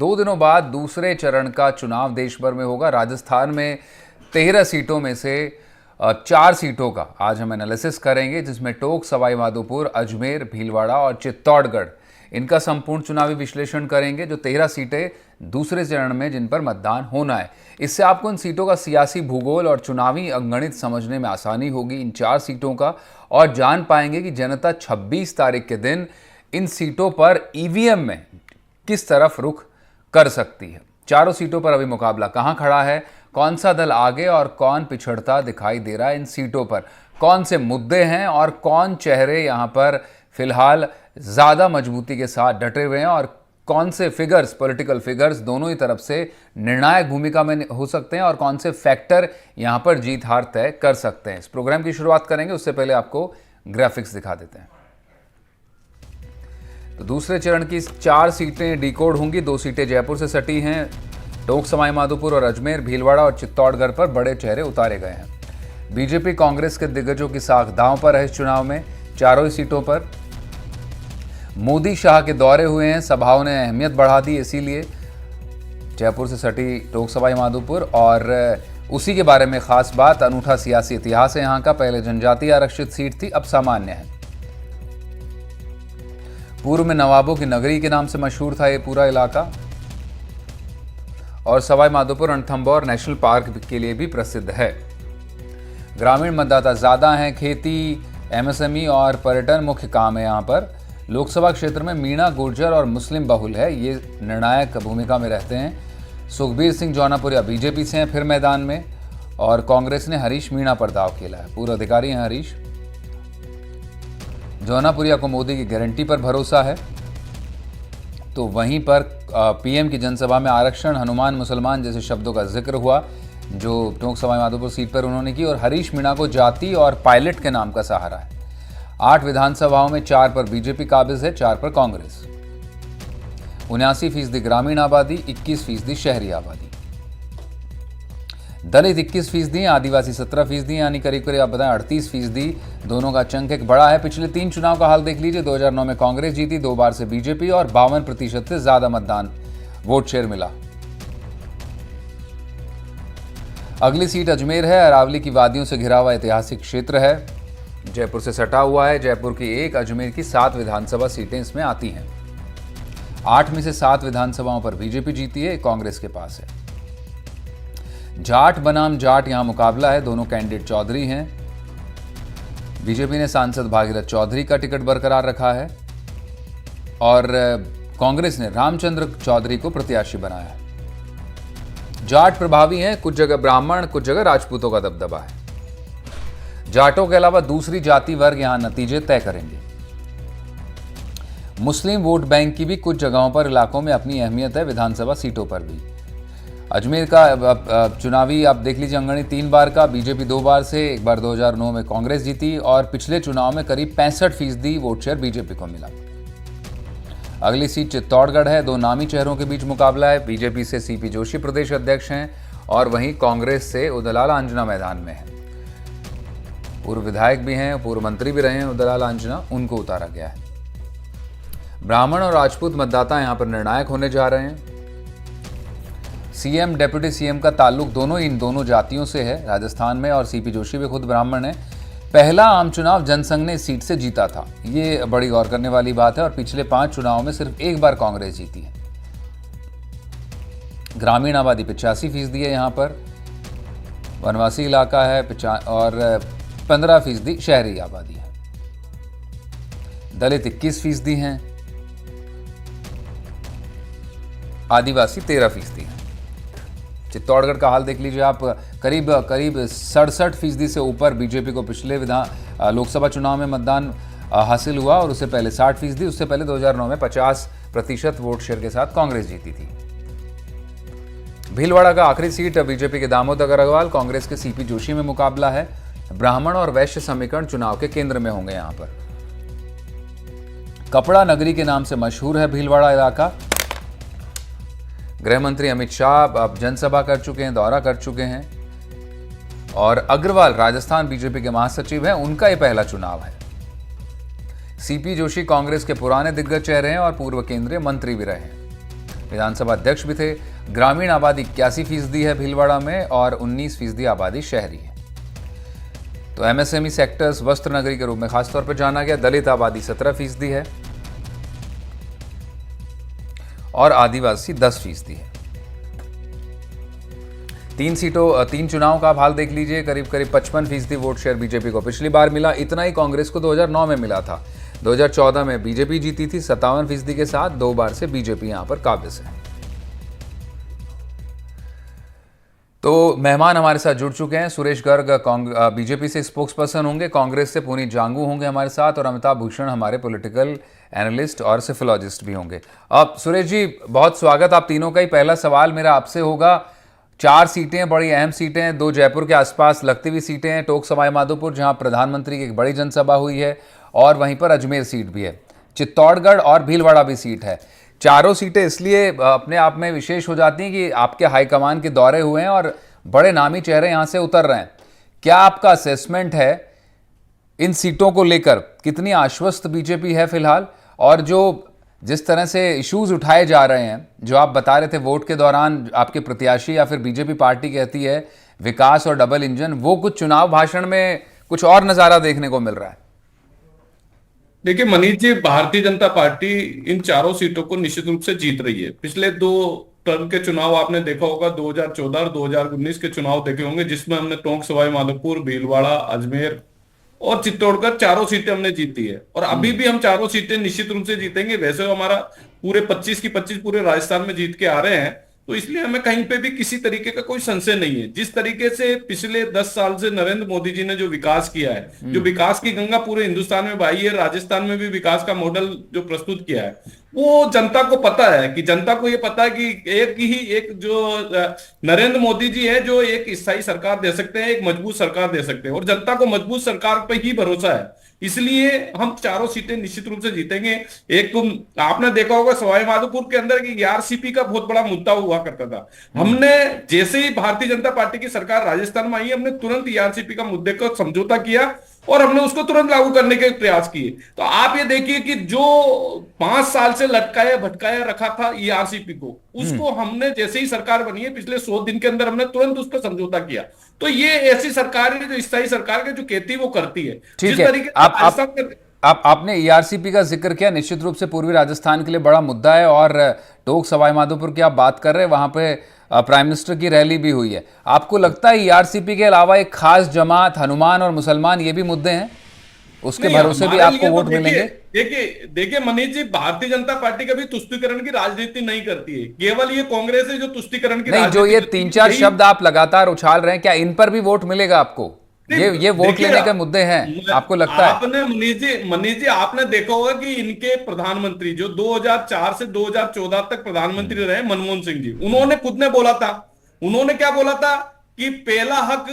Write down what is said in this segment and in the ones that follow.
2 दिनों बाद दूसरे चरण का चुनाव देश भर में होगा। राजस्थान में 13 सीटों में से 4 सीटों का आज हम एनालिसिस करेंगे, जिसमें टोंक, सवाई माधोपुर, अजमेर, भीलवाड़ा और चित्तौड़गढ़ इनका संपूर्ण चुनावी विश्लेषण करेंगे। जो 13 सीटें दूसरे चरण में जिन पर मतदान होना है, इससे आपको इन सीटों का सियासी भूगोल और चुनावी अंगणित समझने में आसानी होगी इन 4 सीटों का, और जान पाएंगे कि जनता 26 तारीख के दिन इन सीटों पर ईवीएम में किस तरफ रुख कर सकती है। चारों सीटों पर अभी मुकाबला कहां खड़ा है, कौन सा दल आगे और कौन पिछड़ता दिखाई दे रहा है, इन सीटों पर कौन से मुद्दे हैं और कौन चेहरे यहां पर फिलहाल ज़्यादा मजबूती के साथ डटे हुए हैं, और कौन से फिगर्स, पॉलिटिकल फिगर्स दोनों ही तरफ से निर्णायक भूमिका में हो सकते हैं, और कौन से फैक्टर यहां पर जीत हार तय कर सकते हैं। इस प्रोग्राम की शुरुआत करेंगे, उससे पहले आपको ग्राफिक्स दिखा देते हैं। तो दूसरे चरण की 4 सीटें डिकोड होंगी। 2 सीटें जयपुर से सटी हैं। टोंक, सवाई माधोपुर और अजमेर, भीलवाड़ा और चित्तौड़गढ़ पर बड़े चेहरे उतारे गए हैं। बीजेपी कांग्रेस के दिग्गजों की साख दांव पर है इस चुनाव में। चारों ही सीटों पर मोदी शाह के दौरे हुए हैं, सभाओं ने अहमियत बढ़ा दी, इसीलिए जयपुर से सटी टोंक, सवाई माधोपुर। और उसी के बारे में खास बात, अनूठा सियासी इतिहास है यहाँ का। पहले जनजातीय आरक्षित सीट थी, अब सामान्य है। पूर्व में नवाबों की नगरी के नाम से मशहूर था ये पूरा इलाका, और सवाई माधोपुर रणथंभौर नेशनल पार्क के लिए भी प्रसिद्ध है। ग्रामीण मतदाता ज्यादा हैं। खेती, एमएसएमई और पर्यटन मुख्य काम है यहाँ पर। लोकसभा क्षेत्र में मीणा, गुर्जर और मुस्लिम बहुल है, ये निर्णायक भूमिका में रहते हैं। सुखबीर सिंह जौनापुरिया बीजेपी से हैं फिर मैदान में, और कांग्रेस ने हरीश मीणा पर दाव खेला है। पूर्व अधिकारी हैं हरीश। जौनापुरिया को मोदी की गारंटी पर भरोसा है। तो वहीं पर पीएम की जनसभा में आरक्षण, हनुमान मुसलमान जैसे शब्दों का जिक्र हुआ, जो टोंक, सवाई माधोपुर सीट पर उन्होंने की। और हरीश मीणा को जाति और पायलट के नाम का सहारा है। 8 विधानसभाओं में 4 पर बीजेपी काबिज है, 4 पर कांग्रेस। 79% ग्रामीण आबादी, 21% शहरी आबादी। दलित 21%, आदिवासी 17%, यानी करीब करीब आप बताएं 38%। दोनों का चंक एक बड़ा है। पिछले 3 चुनाव का हाल देख लीजिए। 2009 में कांग्रेस जीती, 2 बार से बीजेपी, और 52% से ज्यादा मतदान वोट शेयर मिला। अगली सीट अजमेर है। अरावली की वादियों से घिरा हुआ ऐतिहासिक क्षेत्र है, जयपुर से सटा हुआ है। जयपुर की 1, अजमेर की 7 विधानसभा सीटें इसमें आती हैं। 8 में से 7 विधानसभाओं पर बीजेपी जीती है, कांग्रेस के पास है। जाट बनाम जाट यहां मुकाबला है, दोनों कैंडिडेट चौधरी हैं। बीजेपी ने सांसद भागीरथ चौधरी का टिकट बरकरार रखा है, और कांग्रेस ने रामचंद्र चौधरी को प्रत्याशी बनाया है। जाट प्रभावी हैं, कुछ जगह ब्राह्मण, कुछ जगह राजपूतों का दबदबा है। जाटों के अलावा दूसरी जाति वर्ग यहां नतीजे तय करेंगे। मुस्लिम वोट बैंक की भी कुछ जगहों पर, इलाकों में अपनी अहमियत है, विधानसभा सीटों पर भी। अजमेर का चुनावी आप देख लीजिए अंगणी 3 बार का, बीजेपी 2 बार से, एक बार 2009 में कांग्रेस जीती, और पिछले चुनाव में करीब 65% वोट शेयर बीजेपी को मिला। अगली सीट चित्तौड़गढ़ है। 2 नामी चेहरों के बीच मुकाबला है। बीजेपी से सीपी जोशी प्रदेश अध्यक्ष हैं, और वहीं कांग्रेस से उदयलाल आंजना मैदान में है। पूर्व विधायक भी हैं, पूर्व मंत्री भी रहे हैं उदयलाल आंजना, उनको उतारा गया है। ब्राह्मण और राजपूत मतदाता यहां पर निर्णायक होने जा रहे हैं। सीएम, डेप्यूटी सीएम का ताल्लुक इन दोनों जातियों से है राजस्थान में, और सीपी जोशी भी खुद ब्राह्मण है। पहला आम चुनाव जनसंघ ने इस सीट से जीता था, ये बड़ी गौर करने वाली बात है, और पिछले 5 चुनावों में सिर्फ 1 बार कांग्रेस जीती है। ग्रामीण आबादी 85% है यहाँ पर, वनवासी इलाका है, और 15% शहरी आबादी है। दलित 21% हैं, आदिवासी 13% हैं। चित्तौड़गढ़ का हाल देख लीजिए आप, करीब 67% से ऊपर बीजेपी को पिछले लोकसभा चुनाव में मतदान हासिल हुआ, और उससे पहले 60%, उससे पहले 2009 में 50% वोट शेयर के साथ कांग्रेस जीती थी। भीलवाड़ा का आखिरी सीट बीजेपी के दामोदर अग्रवाल, कांग्रेस के सीपी जोशी में मुकाबला है। ब्राह्मण और वैश्य समीकरण चुनाव के केंद्र में होंगे यहां पर। कपड़ा नगरी के नाम से मशहूर है भीलवाड़ा इलाका। गृह मंत्री अमित शाह अब जनसभा कर चुके हैं, दौरा कर चुके हैं, और अग्रवाल राजस्थान बीजेपी के महासचिव हैं, उनका यह पहला चुनाव है। सीपी जोशी कांग्रेस के पुराने दिग्गज चेहरे हैं और पूर्व केंद्रीय मंत्री भी रहे हैं। विधानसभा अध्यक्ष भी थे। ग्रामीण आबादी 81% है भीलवाड़ा में और 19% आबादी शहरी है। तो एमएसएमई सेक्टर्स वस्त्र नगरी के रूप में खासतौर पर जाना गया। दलित आबादी 17% है और आदिवासी 10% है। 3 चुनाव का आप हाल देख लीजिए। करीब 55% वोट शेयर बीजेपी को पिछली बार मिला। इतना ही कांग्रेस को 2009 में मिला था। 2014 में बीजेपी जीती थी 57% के साथ। 2 बार से बीजेपी यहां पर काबिज है। तो मेहमान हमारे साथ जुड़ चुके हैं। सुरेश गर्ग बीजेपी से स्पोक्स पर्सन होंगे, कांग्रेस से पुनीत जांगू होंगे हमारे साथ, और अमिताभ भूषण हमारे पॉलिटिकल एनालिस्ट और सिफोलॉजिस्ट भी होंगे। अब सुरेश जी, बहुत स्वागत आप तीनों का ही। पहला सवाल मेरा आपसे होगा, 4 सीटें बड़ी अहम सीटें हैं, 2 जयपुर के आसपास लगती हुई सीटें हैं, टोंक सवाई माधोपुर जहां प्रधानमंत्री की एक बड़ी जनसभा हुई है, और वहीं पर अजमेर सीट भी है, चित्तौड़गढ़ और भीलवाड़ा भी सीट है। चारों सीटें इसलिए अपने आप में विशेष हो जाती हैं कि आपके हाईकमान के दौरे हुए हैं और बड़े नामी चेहरे यहां से उतर रहे हैं। क्या आपका असेसमेंट है इन सीटों को लेकर? कितनी आश्वस्त बीजेपी है फिलहाल? और जो जिस तरह से इश्यूज उठाए जा रहे हैं, जो आप बता रहे थे वोट के दौरान, आपके प्रत्याशी या फिर बीजेपी पार्टी कहती है विकास और डबल इंजन, वो कुछ चुनाव भाषण में कुछ और नजारा देखने को मिल रहा है। देखिए मनीष जी, भारतीय जनता पार्टी इन चारों सीटों को निश्चित रूप से जीत रही है। पिछले 2 टर्म के चुनाव आपने देखा होगा, 2014 और 2019 के चुनाव देखे होंगे, जिसमें हमने टोंक सवाई माधोपुर, भीलवाड़ा, अजमेर और चित्तौड़गढ़ चारों सीटें हमने जीती है। और अभी भी हम चारों सीटें निश्चित रूप से जीतेंगे। वैसे तो हमारा पूरे 25 की 25 पूरे राजस्थान में जीत के आ रहे हैं, तो इसलिए हमें कहीं पे भी किसी तरीके का कोई संशय नहीं है। जिस तरीके से पिछले 10 साल से नरेंद्र मोदी जी ने जो विकास किया है, जो विकास की गंगा पूरे हिंदुस्तान में बहाई है, राजस्थान में भी विकास का मॉडल जो प्रस्तुत किया है, वो जनता को पता है। कि जनता को ये पता है कि एक जो नरेंद्र मोदी जी है, जो एक स्थायी सरकार दे सकते हैं, एक मजबूत सरकार दे सकते हैं, और जनता को मजबूत सरकार पर ही भरोसा है। इसलिए हम चारों सीटें निश्चित रूप से जीतेंगे। एक आपने देखा होगा सवाई माधोपुर के अंदर की आरसीपी का बहुत बड़ा मुद्दा हुआ करता था। हमने जैसे ही भारतीय जनता पार्टी की सरकार राजस्थान में आई, हमने तुरंत आरसीपी का मुद्दे को समझौता किया और हमने उसको तुरंत लागू करने के प्रयास किए। तो आप ये देखिए कि जो 5 साल से लटकाया भटकाया रखा था ईआरसीपी को, उसको हमने जैसे ही सरकार बनी है, पिछले 100 दिन के अंदर हमने तुरंत उस पर समझौता किया। तो ये ऐसी सरकार है जो स्थायी सरकार के जो कहती है वो करती है। ठीक है, आपने ईआरसीपी का जिक्र किया, निश्चित रूप से पूर्वी राजस्थान के लिए बड़ा मुद्दा है। और टोंक सवाई माधोपुर की आप बात कर रहे हैं, वहां पे प्राइम मिनिस्टर की रैली भी हुई है। आपको लगता है ईआरसीपी के अलावा एक खास जमात, हनुमान और मुसलमान, ये भी मुद्दे हैं, उसके भरोसे भी आपको वोट मिलेंगे? देखिए मनीष जी, भारतीय जनता पार्टी कभी तुष्टीकरण की राजनीति नहीं करती है। केवल ये कांग्रेस है जो तुष्टीकरण की नहीं, जो ये 3-4 शब्द आप लगातार उछाल रहे हैं, क्या इन पर भी वोट मिलेगा आपको? ये वोट लेने के मुद्दे हैं, आपको लगता है? आपने मनीष जी आपने देखा होगा कि इनके प्रधानमंत्री जो 2004 से 2014 तक प्रधानमंत्री रहे, मनमोहन सिंह जी, उन्होंने खुद ने बोला था, उन्होंने क्या बोला था कि पहला हक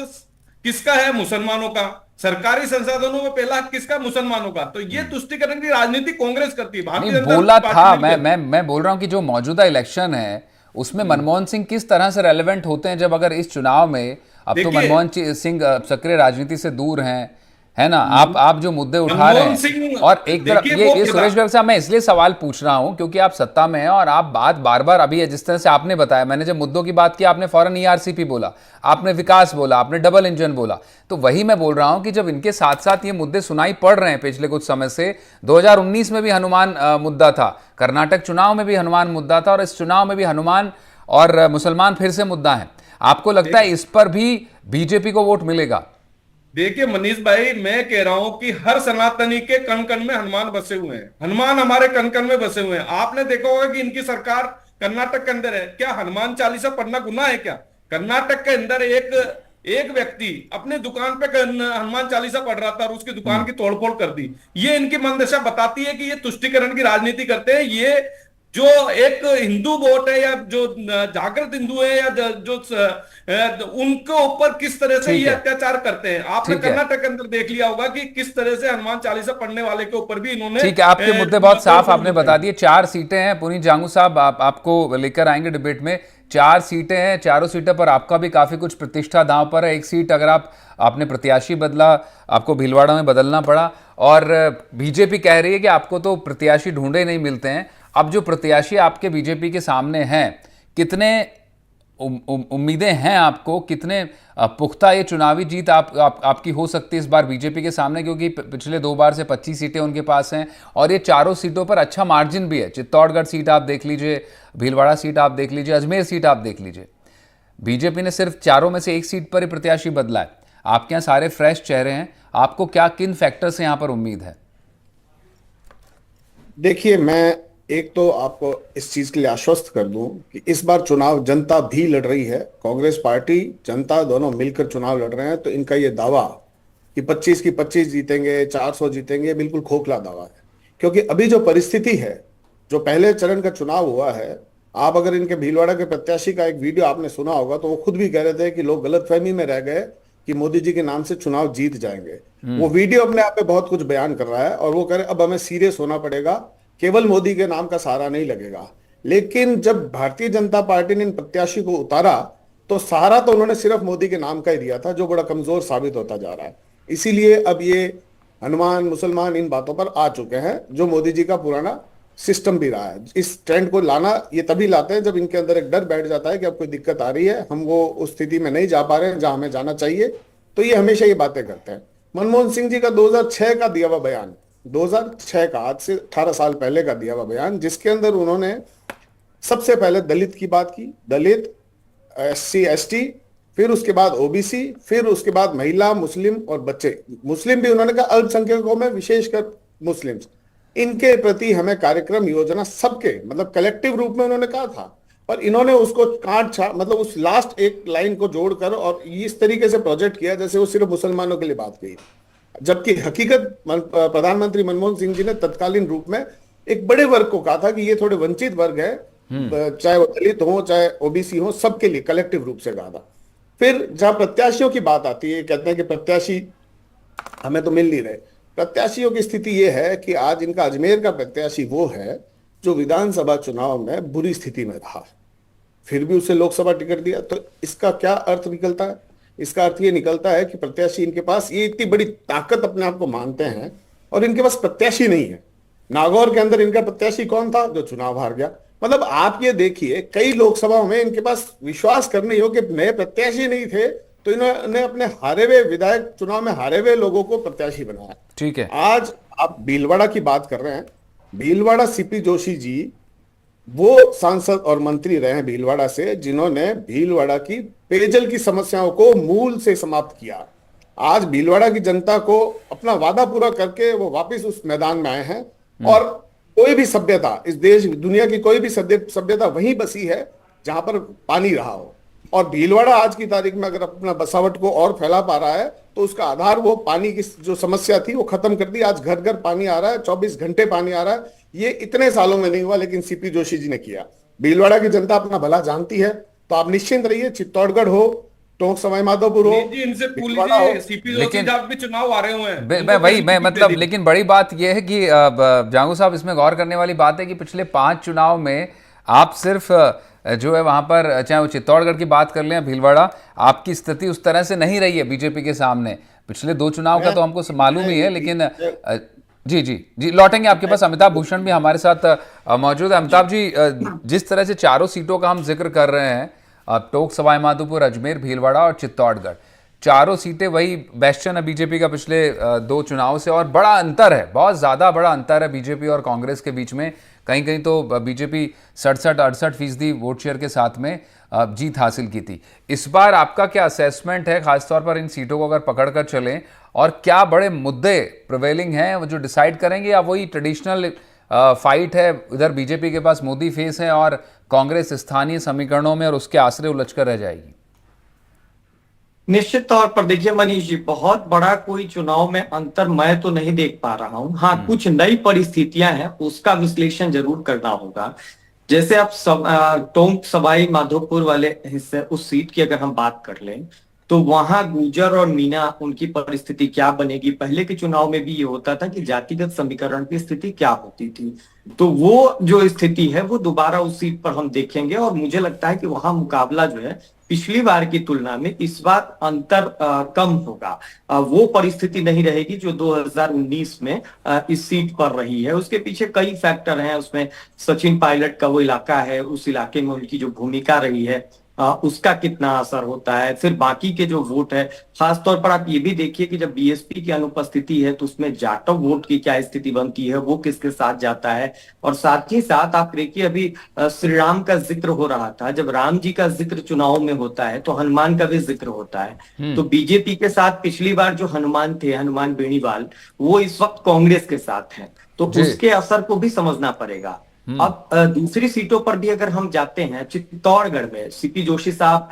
किसका है? मुसलमानों का। सरकारी संसाधनों में पहला हक किसका? मुसलमानों का। तो ये तुष्टीकरण की राजनीति कांग्रेस करती है। भारतीय जनता बोला था, मैं बोल रहा हूं कि जो मौजूदा इलेक्शन है उसमें मनमोहन सिंह किस तरह से रेलेवेंट होते हैं, जब अगर इस चुनाव में अब तो मनमोहन सिंह सक्रिय राजनीति से दूर हैं, है ना? आप जो मुद्दे उठा रहे हैं, और एक तरफ ये सुरेश गर्ग साहब, मैं इसलिए सवाल पूछ रहा हूं क्योंकि आप सत्ता में हैं और आप बात बार बार अभी जिस तरह से आपने बताया, मैंने जब मुद्दों की बात की आपने फौरन ईआरसीपी बोला, आपने विकास बोला, आपने डबल इंजन बोला। तो वही मैं बोल रहा हूं कि जब इनके साथ साथ ये मुद्दे सुनाई पड़ रहे हैं पिछले कुछ समय से, 2019 में भी हनुमान मुद्दा था, कर्नाटक चुनाव में भी हनुमान मुद्दा था, और इस चुनाव में भी हनुमान और मुसलमान फिर से मुद्दा है। आपको लगता है इस पर भी बीजेपी को वोट मिलेगा? देखिए मनीष भाई, मैं कह रहा हूं कि हर सनातनी के कण कण में हनुमान बसे हुए हैं। हनुमान हमारे कण कण में बसे हुए हैं। आपने देखा होगा कि इनकी सरकार कर्नाटक के अंदर है। क्या हनुमान चालीसा पढ़ना गुनाह है क्या? कर्नाटक के अंदर एक व्यक्ति अपने दुकान पे हनुमान चालीसा पढ़ रहा था और उसकी दुकान की तोड़फोड़ कर दी। ये इनकी मनदशा बताती है कि ये तुष्टीकरण की राजनीति करते हैं। ये जो एक हिंदू वोट है या जो जागृत हिंदू है या जो उनके ऊपर किस तरह से ये अत्याचार करते हैं। आपने कर्नाटक के अंदर देख लिया होगा कि किस तरह से हनुमान चालीसा पढ़ने वाले के ऊपर भी इन्होंने। ठीक है, आपके मुद्दे बहुत साफ आपने बता दिए। 4 सीटें हैं, पुनीत जांगू साहब आपको लेकर आएंगे डिबेट में। 4 सीटें हैं, चारों सीटों पर आपका भी काफी कुछ प्रतिष्ठा दांव पर है। एक सीट अगर आपने प्रत्याशी बदला, आपको भीलवाड़ा में बदलना पड़ा, और बीजेपी कह रही है कि आपको तो प्रत्याशी ढूंढे नहीं मिलते हैं। अब जो प्रत्याशी आपके बीजेपी के सामने हैं, कितने उम्मीदें हैं आपको, कितने पुख्ता ये चुनावी जीत आपकी हो सकती है इस बार बीजेपी के सामने, क्योंकि पिछले 2 बार से 25 सीटें उनके पास हैं और ये चारों सीटों पर अच्छा मार्जिन भी है। चित्तौड़गढ़ सीट आप देख लीजिए, भीलवाड़ा सीट आप देख लीजिए, अजमेर सीट आप देख लीजिए। बीजेपी ने सिर्फ चारों में से एक सीट पर ही प्रत्याशी बदला है। आपके यहाँ सारे फ्रेश चेहरे हैं, आपको क्या किन फैक्टर से यहाँ पर उम्मीद है? देखिए, मैं एक तो आपको इस चीज के लिए आश्वस्त कर दूं कि इस बार चुनाव जनता भी लड़ रही है। कांग्रेस पार्टी, जनता दोनों मिलकर चुनाव लड़ रहे हैं। तो इनका ये दावा कि 25 की 25 जीतेंगे, 400 जीतेंगे, बिल्कुल खोखला दावा है। क्योंकि अभी जो परिस्थिति है, जो पहले चरण का चुनाव हुआ है, आप अगर इनके भीलवाड़ा के प्रत्याशी का एक वीडियो आपने सुना होगा तो वो खुद भी कह रहे थे कि लोग गलतफहमी में रह गए कि मोदी जी के नाम से चुनाव जीत जाएंगे। वो वीडियो अपने आप में बहुत कुछ बयान कर रहा है और वो कह रहे अब हमें सीरियस होना पड़ेगा, केवल मोदी के नाम का सहारा नहीं लगेगा। लेकिन जब भारतीय जनता पार्टी ने इन प्रत्याशी को उतारा तो सहारा तो उन्होंने सिर्फ मोदी के नाम का ही दिया था, जो बड़ा कमजोर साबित होता जा रहा है। इसीलिए अब ये हनुमान मुसलमान इन बातों पर आ चुके हैं, जो मोदी जी का पुराना सिस्टम भी रहा है। इस ट्रेंड को लाना ये तभी लाते हैं जब इनके अंदर एक डर बैठ जाता है कि अब कोई दिक्कत आ रही है, हम वो उस स्थिति में नहीं जा पा रहे हैं जहां हमें जाना चाहिए, तो ये हमेशा ये बातें करते हैं। मनमोहन सिंह जी का 2006 का दिया हुआ बयान, 2006 का, आज से 18 साल पहले का दिया हुआ बयान, जिसके अंदर उन्होंने सबसे पहले दलित की बात की, दलित, SC ST, फिर उसके बाद OBC, फिर उसके बाद महिला, मुस्लिम और बच्चे। मुस्लिम भी उन्होंने कहा, अल्पसंख्यकों में विशेषकर मुस्लिम्स, इनके प्रति हमें कार्यक्रम योजना सबके, मतलब कलेक्टिव रूप में उन्होंने कहा था। पर इन्होंने उसको काट छाट, मतलब उस लास्ट एक लाइन को जोड़कर और इस तरीके से प्रोजेक्ट किया जैसे वो सिर्फ मुसलमानों के लिए बात कही, जबकि हकीकत प्रधानमंत्री मनमोहन सिंह जी ने तत्कालीन रूप में एक बड़े वर्ग को कहा था कि ये थोड़े वंचित वर्ग है, चाहे वो दलित हो चाहे OBC हो, सबके लिए कलेक्टिव रूप से कहा था। फिर जहां प्रत्याशियों की बात आती है, कहते हैं कि प्रत्याशी हमें तो मिल नहीं रहे। प्रत्याशियों की स्थिति यह है कि आज इनका अजमेर का प्रत्याशी वो है जो विधानसभा चुनाव में बुरी स्थिति में रहा, फिर भी उसे लोकसभा टिकट दिया। तो इसका क्या अर्थ निकलता है? इसका अर्थ ये निकलता है कि प्रत्याशी इनके पास, ये इतनी बड़ी ताकत अपने आप को मानते हैं और इनके पास प्रत्याशी नहीं है। नागौर के अंदर इनका प्रत्याशी कौन था? जो चुनाव हार गया। मतलब आप ये देखिए, कई लोकसभाओं में इनके पास विश्वास करने योग्य नए प्रत्याशी नहीं थे, तो इन्होंने अपने हारे हुए विधायक, चुनाव में हारे हुए लोगों को प्रत्याशी बनाया। ठीक है। आज आप भीलवाड़ा की बात कर रहे हैं, भीलवाड़ा CP जोशी जी वो सांसद और मंत्री रहे हैं भीलवाड़ा से, जिन्होंने भीलवाड़ा की पेयजल की समस्याओं को मूल से समाप्त किया। आज भीलवाड़ा की जनता को अपना वादा पूरा करके वो वापस उस मैदान में आए हैं। और कोई भी सभ्यता, इस देश दुनिया की कोई भी सभ्यता वहीं बसी है जहां पर पानी रहा हो। और भीलवाड़ा आज की तारीख में अगर अपना बसावट को और फैला पा रहा है तो उसका आधार वो पानी की जो समस्या थी वो खत्म कर दी। आज घर घर पानी आ रहा है, 24 घंटे पानी आ रहा है। ये इतने सालों में नहीं हुआ, लेकिन CP जोशी जी ने किया। भीलवाड़ा की जनता अपना भला जानती है, तो आप निश्चिंत रहिए, चित्तौड़गढ़ हो, टोंक सवाई माधोपुर हो, जी, इनसे पूछ भीलवाड़ा हो। लीजिए, CP जोशी साहब भी चुनाव आ रहे हुए हैं। मैं मतलब, लेकिन बड़ी बात यह है कि जांगू साहब, इसमें गौर करने वाली बात है कि पिछले 5 चुनाव में आप सिर्फ जो है वहां पर, चाहे वो चित्तौड़गढ़ की बात कर लें, भीलवाड़ा, आपकी स्थिति उस तरह से नहीं रही है बीजेपी के सामने। पिछले 2 चुनाव का तो हमको मालूम ही है, लेकिन जी जी जी, लौटेंगे आपके पास। अमिताभ भूषण भी हमारे साथ मौजूद है। अमिताभ जी, जिस तरह से चारों सीटों का हम जिक्र कर रहे हैं, टोंक सवाई माधोपुर, अजमेर, भीलवाड़ा और चित्तौड़गढ़, चारों सीटें वही बेस्टन है बीजेपी का पिछले 2 चुनाव से, और बड़ा अंतर है, बहुत ज़्यादा बड़ा अंतर है बीजेपी और कांग्रेस के बीच में। कहीं कहीं तो बीजेपी 67-68% वोट शेयर के साथ में जीत हासिल की थी। इस बार आपका क्या असेसमेंट है, खासतौर पर इन सीटों को अगर पकड़ कर चलें, और क्या बड़े मुद्दे प्रिवेलिंग हैं वो जो डिसाइड करेंगे, या वही ट्रेडिशनल फाइट है, इधर बीजेपी के पास मोदी फेस है और कांग्रेस स्थानीय समीकरणों में और उसके आसरे उलझकर रह जाएगी? निश्चित तौर पर देखिए मनीष जी, बहुत बड़ा कोई चुनाव में अंतर मैं तो नहीं देख पा रहा हूं। हाँ, कुछ नई परिस्थितियां हैं, उसका विश्लेषण जरूर करना होगा। जैसे आप टोंक सवाई माधोपुर वाले हिस्से, उस सीट की अगर हम बात कर लें, तो वहां गुर्जर और मीना, उनकी परिस्थिति क्या बनेगी। पहले के चुनाव में भी ये होता था कि जातिगत समीकरण की स्थिति क्या होती थी, तो वो जो स्थिति है वो दोबारा उस सीट पर हम देखेंगे। और मुझे लगता है कि वहां मुकाबला जो है पिछली बार की तुलना में इस बार अंतर कम होगा। वो परिस्थिति नहीं रहेगी जो 2019 में इस सीट पर रही है। उसके पीछे कई फैक्टर हैं, उसमें सचिन पायलट का वो इलाका है, उस इलाके में उनकी जो भूमिका रही है उसका कितना असर होता है, फिर बाकी के जो वोट है। खासतौर पर आप ये भी देखिए कि जब बीएसपी की अनुपस्थिति है तो उसमें जाटव वोट की क्या स्थिति बनती है, वो किसके साथ जाता है। और साथ ही साथ आप देखिए अभी श्री राम का जिक्र हो रहा था, जब राम जी का जिक्र चुनाव में होता है तो हनुमान का भी जिक्र होता है। तो बीजेपी के साथ पिछली बार जो हनुमान थे, हनुमान बेनीवाल, वो इस वक्त कांग्रेस के साथ हैं, तो उसके असर को भी समझना पड़ेगा। अब दूसरी सीटों पर भी अगर हम जाते हैं, चित्तौड़गढ़ में सीपी जोशी साहब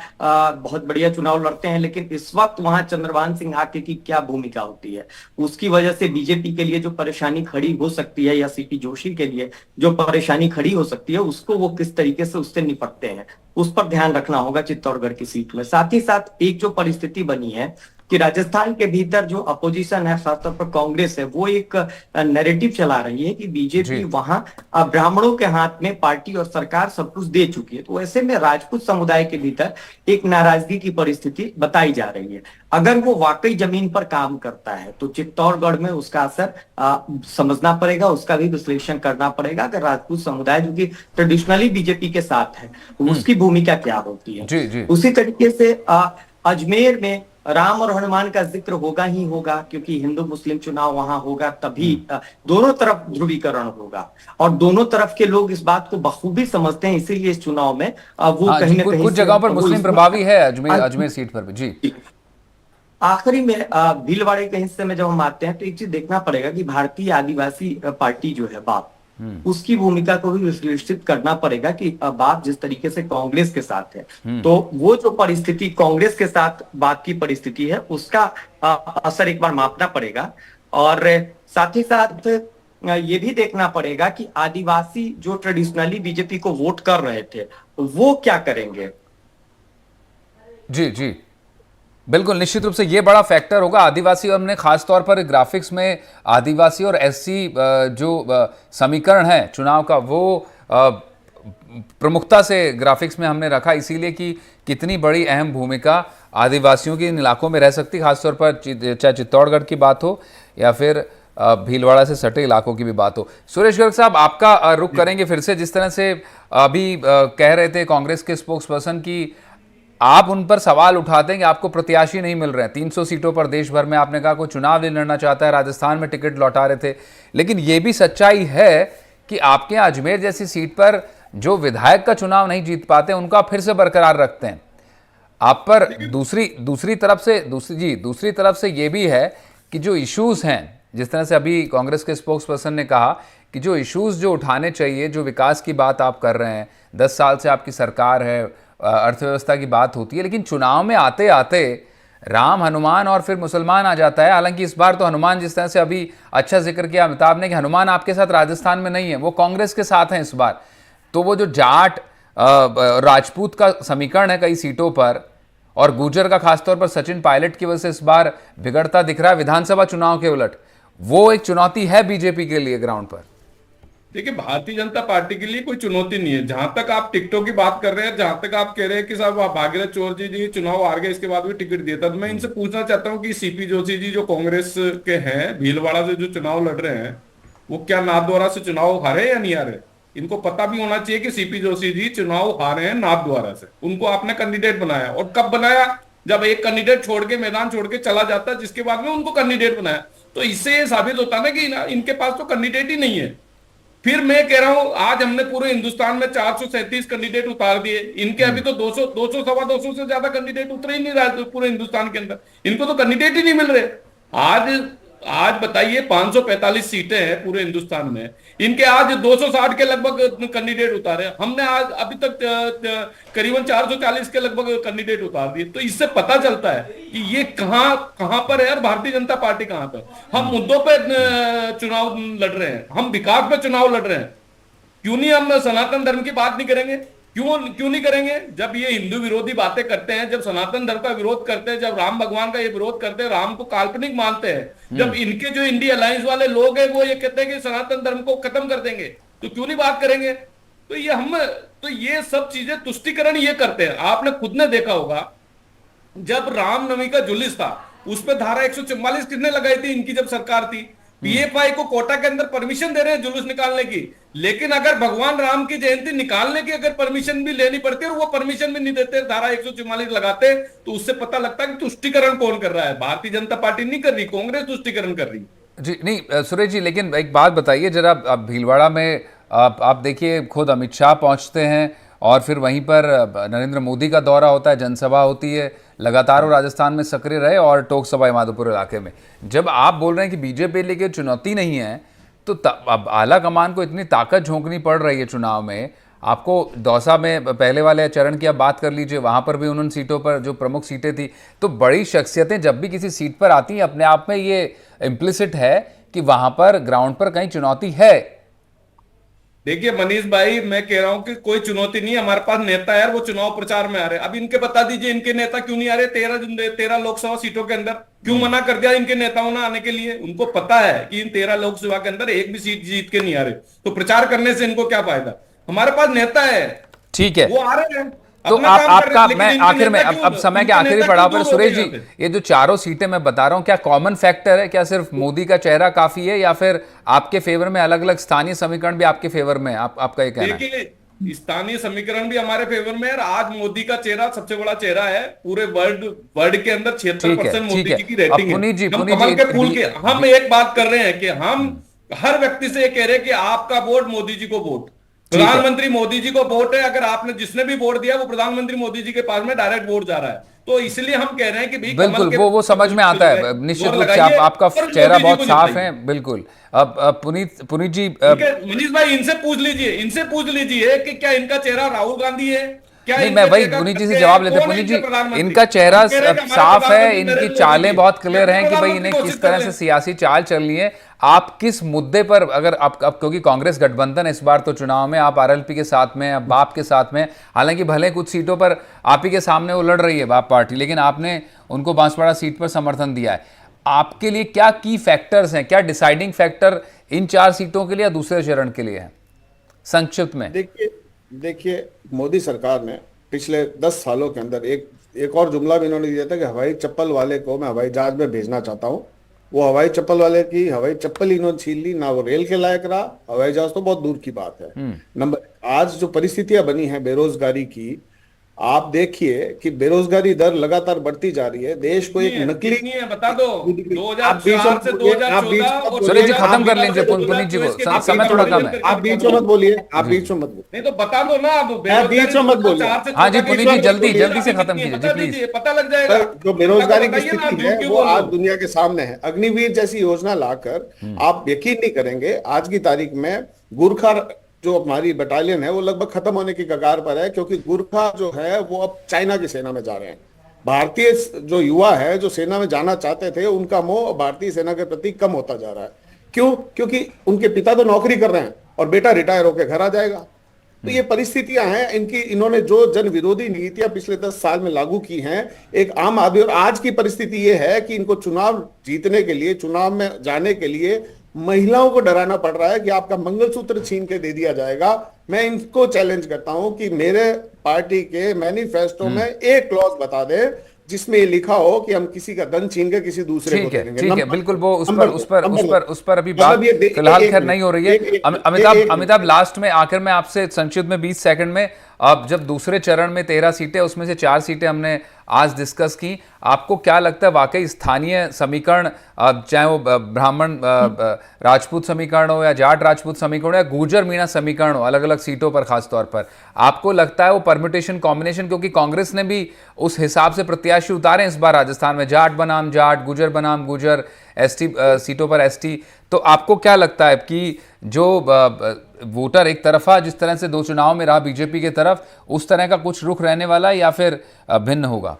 बहुत बढ़िया चुनाव लड़ते हैं, लेकिन इस वक्त वहां चंद्रभान सिंह आके की क्या भूमिका होती है, उसकी वजह से बीजेपी के लिए जो परेशानी खड़ी हो सकती है या सीपी जोशी के लिए जो परेशानी खड़ी हो सकती है, उसको वो किस तरीके से उससे निपटते हैं, उस पर ध्यान रखना होगा चित्तौड़गढ़ की सीट में। साथ ही साथ एक जो परिस्थिति बनी है कि राजस्थान के भीतर जो अपोजिशन है, खासतौर पर कांग्रेस है, वो एक नैरेटिव चला रही है कि बीजेपी वहां ब्राह्मणों के हाथ में पार्टी और सरकार सब कुछ दे चुकी है। तो ऐसे में राजपूत समुदाय के भीतर एक नाराजगी की परिस्थिति बताई जा रही है। अगर वो वाकई जमीन पर काम करता है तो चित्तौड़गढ़ में उसका असर समझना पड़ेगा, उसका भी विश्लेषण करना पड़ेगा। अगर राजपूत समुदाय जो कि ट्रेडिशनली बीजेपी के साथ है, उसकी भूमिका क्या होती है। उसी तरीके से अजमेर में राम और हनुमान का जिक्र होगा ही होगा, क्योंकि हिंदू मुस्लिम चुनाव वहां होगा, तभी दोनों तरफ ध्रुवीकरण होगा और दोनों तरफ के लोग इस बात को बखूबी समझते हैं। इसीलिए इस चुनाव में वो कहीं ना कहीं कुछ जगहों पर मुस्लिम प्रभावी है अजमेर सीट पर भी। जी, आखिरी में भीलवाड़े के हिस्से में जब हम आते हैं तो एक चीज देखना पड़ेगा कि भारतीय आदिवासी पार्टी जो है बाप, उसकी भूमिका को भी विश्लेषित करना पड़ेगा कि बाप जिस तरीके से कांग्रेस के साथ है, तो वो जो परिस्थिति कांग्रेस के साथ बाप की परिस्थिति है, उसका असर एक बार मापना पड़ेगा। और साथ ही साथ ये भी देखना पड़ेगा कि आदिवासी जो ट्रेडिशनली बीजेपी को वोट कर रहे थे वो क्या करेंगे। जी जी, बिल्कुल, निश्चित रूप से ये बड़ा फैक्टर होगा। आदिवासी, और हमने खास तौर पर ग्राफिक्स में आदिवासी और एससी जो समीकरण है चुनाव का, वो प्रमुखता से ग्राफिक्स में हमने रखा, इसीलिए कि कितनी बड़ी अहम भूमिका आदिवासियों की इन इलाकों में रह सकती है, खासतौर पर चाहे चित्तौड़गढ़ की बात हो या फिर भीलवाड़ा से सटे इलाकों की भी बात हो। सुरेश गर्ग साहब, आपका रुख करेंगे फिर से, जिस तरह से अभी कह रहे थे कांग्रेस के स्पोक्स पर्सन की आप उन पर सवाल उठाते हैं कि आपको प्रत्याशी नहीं मिल रहे हैं 300 सीटों पर देश भर में। आपने कहा कोई चुनाव नहीं लड़ना चाहता है, राजस्थान में टिकट लौटा रहे थे, लेकिन यह भी सच्चाई है कि आपके यहाँ अजमेर जैसी सीट पर जो विधायक का चुनाव नहीं जीत पाते उनका फिर से बरकरार रखते हैं आप पर। दूसरी तरफ से यह भी है कि जो इश्यूज हैं, जिस तरह से अभी कांग्रेस के स्पोक्स पर्सन ने कहा कि जो इश्यूज जो उठाने चाहिए, जो विकास की बात आप कर रहे हैं, 10 साल से आपकी सरकार है, अर्थव्यवस्था की बात होती है, लेकिन चुनाव में आते आते राम, हनुमान और फिर मुसलमान आ जाता है। हालांकि इस बार तो हनुमान, जिस तरह से अभी अच्छा जिक्र किया अमिताभ ने कि हनुमान आपके साथ राजस्थान में नहीं है, वो कांग्रेस के साथ हैं इस बार। तो वो जो जाट राजपूत का समीकरण है कई सीटों पर, और गुर्जर का खासतौर पर सचिन पायलट की वजह से इस बार बिगड़ता दिख रहा है विधानसभा चुनाव के उलट, वो एक चुनौती है बीजेपी के लिए ग्राउंड पर। देखिए, भारतीय जनता पार्टी के लिए कोई चुनौती नहीं है। जहां तक आप टिकटों की बात कर रहे हैं, जहां तक आप कह रहे हैं कि साहब भागीरथ चौधरी जी चुनाव हार गए, इसके बाद भी टिकट दिया था, तो मैं इनसे पूछना चाहता हूं कि सीपी जोशी जी जो कांग्रेस के हैं, भीलवाड़ा से जो चुनाव लड़ रहे हैं, वो क्या नाथद्वारा से चुनाव हारे या नहीं हारे? इनको पता भी होना चाहिए कि सीपी जोशी जी चुनाव हारे हैं नाथद्वारा से। उनको आपने कैंडिडेट बनाया, और कब बनाया? जब एक कैंडिडेट छोड़ के, मैदान छोड़ के चला जाता है, जिसके बाद में उनको कैंडिडेट बनाया। तो इससे ये साबित होता है कि इनके पास तो कैंडिडेट ही नहीं है। फिर मैं कह रहा हूं, आज हमने पूरे हिंदुस्तान में 437 कैंडिडेट उतार दिए, इनके अभी तो 200 सवा 200 से ज्यादा कैंडिडेट उतरे ही नहीं रहे पूरे हिंदुस्तान के अंदर। इनको तो कैंडिडेट ही नहीं मिल रहे। आज बताइए 545 सीटें हैं पूरे हिंदुस्तान में, इनके आज 260 के लगभग कैंडिडेट उतारे। हमने आज अभी तक करीबन 440 के लगभग कैंडिडेट उतार दिए। तो इससे पता चलता है कि ये कहां पर है और भारतीय जनता पार्टी कहां पर। हम मुद्दों पे चुनाव लड़ रहे हैं, हम विकास पे चुनाव लड़ रहे हैं, क्यों नहीं हम सनातन धर्म की बात नहीं करेंगे? क्यों नहीं करेंगे? जब ये हिंदू विरोधी बातें करते हैं, जब सनातन धर्म का विरोध करते हैं, जब राम भगवान का ये विरोध करते हैं, राम को काल्पनिक मानते हैं, जब इनके जो इंडिया अलायंस वाले लोग हैं वो ये कहते हैं कि सनातन धर्म को खत्म कर देंगे, तो क्यों नहीं बात करेंगे? तो ये सब चीजें तुष्टिकरण ये करते हैं। आपने खुद ने देखा होगा, जब रामनवमी का जुलूस था उस पे धारा 144 किसने लगाई थी? इनकी जब सरकार थी। पीएफआई को कोटा के अंदर परमिशन दे रहे हैं जुलूस निकालने की, लेकिन अगर भगवान राम की जयंती निकालने की अगर परमिशन भी लेनी पड़ती है और वो परमिशन भी नहीं देते, धारा 144 लगाते, तो उससे पता लगता है कि तुष्टिकरण कौन कर रहा है। भारतीय जनता पार्टी नहीं कर रही, कांग्रेस तुष्टिकरण कर रही। जी नहीं सुरेश जी, लेकिन एक बात बताइए जरा, आप भीलवाड़ा में आप देखिए खुद अमित शाह पहुंचते हैं और फिर वहीं पर नरेंद्र मोदी का दौरा होता है, जनसभा होती है, लगातार वो राजस्थान में सक्रिय रहे और टोक सवाई माधोपुर इलाके में। जब आप बोल रहे हैं कि बीजेपी लेके चुनौती नहीं है, तो अब आला कमान को इतनी ताकत झोंकनी पड़ रही है चुनाव में। आपको दौसा में पहले वाले चरण की आप बात कर लीजिए, वहाँ पर भी उन सीटों पर जो प्रमुख सीटें थी, तो बड़ी शख्सियतें जब भी किसी सीट पर आती हैं, अपने आप में ये इम्प्लिसिट है कि वहाँ पर ग्राउंड पर कहीं चुनौती है। देखिए मनीष भाई, मैं कह रहा हूं कि कोई चुनौती नहीं है, हमारे पास नेता है, वो चुनाव प्रचार में आ रहे हैं। अब इनके बता दीजिए, इनके नेता क्यों नहीं आ रहे? 13 लोकसभा सीटों के अंदर क्यों मना कर दिया इनके नेताओं ने आने के लिए? उनको पता है कि इन 13 लोकसभा के अंदर एक भी सीट जीत के नहीं आ रहे, तो प्रचार करने से इनको क्या फायदा? हमारे पास नेता है, ठीक है, वो आ रहे हैं। तो अपना आप काम कर रहे आपका हैं, लेकिन मैं इनके आखिर में नेता अब क्यों- समय के इनके आखिरी नेता पड़ाव क्यों पर दूर हो सुरेश गए जी, यहाँ पे? ये जो चारों सीटें मैं बता रहा हूं, क्या कॉमन फैक्टर है? क्या सिर्फ मोदी का चेहरा काफी है या फिर आपके फेवर में अलग अलग स्थानीय समीकरण भी आपके फेवर में है? आपका ये कहना है? देखिए, स्थानीय समीकरण भी हमारे फेवर में है और आज मोदी का चेहरा सबसे बड़ा चेहरा है पूरे वर्ल्ड के अंदर। 76% ठीक मोदी है। जी की रेटिंग अब पुनीत जी, है। हम पुनीत कमल जी, के फूल के हम एक बात कर रहे हैं कि हम हर व्यक्ति से ये कह रहे हैं कि आपका वोट मोदी जी को वोट, ठीक है। प्रधानमंत्री मोदी जी को वोट है। अगर आपने जिसने भी वोट दिया वो प्रधानमंत्री मोदी जी के पास में डायरेक्ट वोट जा रहा है, तो इसलिए हम कह रहे हैं कि भाई बिल्कुल, कमल के वो समझ में आता है, निश्चित रूप से आपका चेहरा बहुत साफ है। बिल्कुल। अब पुनीत जी, ठीक है मनीष भाई, इनसे पूछ लीजिए कि क्या इनका चेहरा राहुल गांधी है? क्या नहीं, इनका मैं वही चेहरा पुनीत जी से है? जवाब लेते। कौन है पुनीत इनके जी, प्रधानमंत्री? इनका चेहरा हम कह रहे हैं कि हमारे साफ है, प्रधानमंत्री इनकी नरेंद्र चालें मोदी बहुत क्लियर हैं कि भाई प्रधानमंत्री इन्हें घोषित किस तरह कर से लें। सियासी चाल चलनी है। आप किस मुद्दे पर, अगर आप क्योंकि कांग्रेस गठबंधन है इस बार तो चुनाव में, आप आरएलपी के साथ में, अब बाप के साथ में, हालांकि भले कुछ सीटों पर आप ही के सामने वो लड़ रही है बाप पार्टी, लेकिन आपने उनको बांसवाड़ा सीट पर समर्थन दिया है। आपके लिए क्या की फैक्टर्स हैं, क्या डिसाइडिंग फैक्टर इन 4 सीटों के लिए या दूसरे चरण के लिए है, संक्षिप्त में? देखिए मोदी सरकार ने पिछले 10 सालों के अंदर एक और जुमला भी इन्होंने दिया था कि हवाई चप्पल वाले को मैं हवाई जहाज में भेजना चाहता हूं। वो हवाई चप्पल वाले की हवाई चप्पल इन्होंने छीन ली, ना वो रेल के लायक रहा, हवाई जहाज तो बहुत दूर की बात है। नंबर आज जो परिस्थितियां बनी है बेरोजगारी की, आप देखिए कि बेरोजगारी दर लगातार बढ़ती जा रही है। देश को एक नकली कितनी है बता दो। आप बीच 2004 से में बोलिए, 2014 आप और सुरेश जी, 2014 खत्म कर लीजिए, से पुनीत जी को, 2024 के समय थोड़ा कम है। आप बीच में मत बोलिए, आप बीच में मत बोलिए। नहीं तो बता दो ना, अब आप बीच में मत बोलिए। 2004 से हाँ जी, 14 पुनीत जी, जल्दी कितनी से है, खत्म कीजिए जी, बता प्लीज। दीजिए, पता लग जाएगा। जो बेरोजगारी की बताइए ना, स्थिति आप है क्यों वो बोलो? आज दुनिया के सामने है। अग्निवीर जैसी योजना लाकर आप यकीन नहीं करेंगे, आज की तारीख में गुरखा जो हमारी बटालियन है वो लगभग खत्म होने की कगार पर है, क्योंकि गुरखा जो है वो अब चाइना की सेना में जा रहे हैं। भारतीय जो युवा है जो सेना में जाना चाहते थे, उनका मोह भारतीय सेना के प्रति कम होता जा रहा है। क्यों? क्योंकि उनके पिता तो नौकरी कर रहे हैं और बेटा रिटायर होकर घर आ जाएगा। तो ये परिस्थितियां हैं इनकी। इन्होंने जो जन विरोधी नीतियां पिछले 10 साल में लागू की हैं एक आम आदमी, और आज की परिस्थिति ये है कि इनको चुनाव जीतने के लिए, चुनाव में जाने के लिए महिलाओं को डराना पड़ रहा है कि आपका मंगलसूत्र छीन के दे दिया जाएगा। मैं इनको चैलेंज करता हूं कि मेरे पार्टी के मैनिफेस्टो में एक क्लॉज बता दे जिसमें ये लिखा हो कि हम किसी का धन छीन के किसी दूसरे को देंगे। ठीक है, बिल्कुल। वो उस पर अभी बात मतलब फिलहाल खैर नहीं हो रही है। अमिताभ, लास्ट में आखिर में आपसे संक्षिप्त में 20 सेकंड में, अब जब दूसरे चरण में 13 सीटें, उसमें से 4 सीटें हमने आज डिस्कस की, आपको क्या लगता है वाकई स्थानीय समीकरण, चाहे वो ब्राह्मण राजपूत समीकरण हो या जाट राजपूत समीकरण हो या गुर्जर मीणा समीकरण हो, अलग अलग सीटों पर खासतौर पर, आपको लगता है वो परम्यूटेशन कॉम्बिनेशन, क्योंकि कांग्रेस ने भी उस हिसाब से प्रत्याशी उतारे इस बार राजस्थान में, जाट बनाम जाट, गुर्जर बनाम गुर्जर, एसटी सीटों पर एसटी, तो आपको क्या लगता है कि जो वोटर एक तरफा जिस तरह से 2 चुनाव में रहा बीजेपी की तरफ, उस तरह का कुछ रुख रहने वाला है या फिर भिन्न होगा?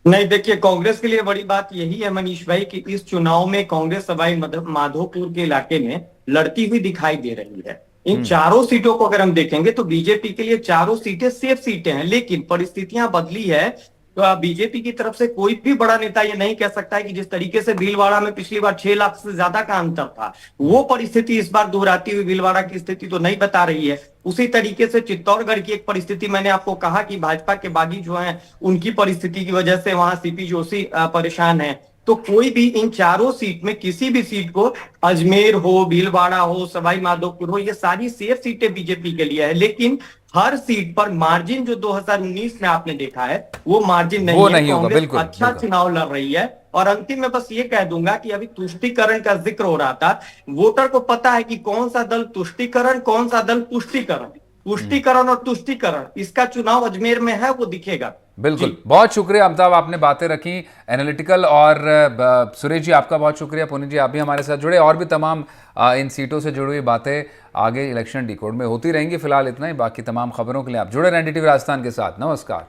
नहीं, देखिए कांग्रेस के लिए बड़ी बात यही है मनीष भाई कि इस चुनाव में कांग्रेस सवाई माधोपुर के इलाके में लड़ती हुई दिखाई दे रही है। इन चारों सीटों को अगर हम देखेंगे तो बीजेपी के लिए चारों सीटें सेफ सीटें हैं, लेकिन परिस्थितियां बदली है बीजेपी की तरफ से कोई भी बड़ा नेता ये नहीं कह सकता है कि जिस तरीके से भीलवाड़ा में पिछली बार 6 लाख से ज्यादा का अंतर था, वो परिस्थिति इस बार दोहराती हुई भीलवाड़ा की स्थिति तो नहीं बता रही है। उसी तरीके से चित्तौड़गढ़ की एक परिस्थिति मैंने आपको कहा कि भाजपा के बागी जो हैं उनकी परिस्थिति की वजह से वहां सीपी जोशी परेशान है। तो कोई भी इन चारों सीट में किसी भी सीट को, अजमेर हो, भीलवाड़ा हो, सवाई माधोपुर हो, ये सारी सेफ सीटें बीजेपी के लिए है, लेकिन हर सीट पर मार्जिन जो 2019 में आपने देखा है वो मार्जिन नहीं वो है। नहीं होगा, कांग्रेस बिल्कुल, अच्छा बिल्कुल। चुनाव लड़ रही है। और अंतिम में बस ये कह दूंगा कि अभी तुष्टीकरण का जिक्र हो रहा था, वोटर को पता है कि कौन सा दल तुष्टीकरण, कौन सा दल पुष्टिकरण। पुष्टिकरण और तुष्टीकरण, इसका चुनाव अजमेर में है, वो दिखेगा। बिल्कुल, बहुत शुक्रिया अमिताभ, आपने बातें रखी एनालिटिकल। और सुरेश जी आपका बहुत शुक्रिया, पुनीत जी आप भी हमारे साथ जुड़े। और भी तमाम इन सीटों से जुड़ी हुई बातें आगे इलेक्शन डिकोड में होती रहेंगी। फिलहाल इतना ही, बाकी तमाम खबरों के लिए आप जुड़े रहें NDTV राजस्थान के साथ। नमस्कार।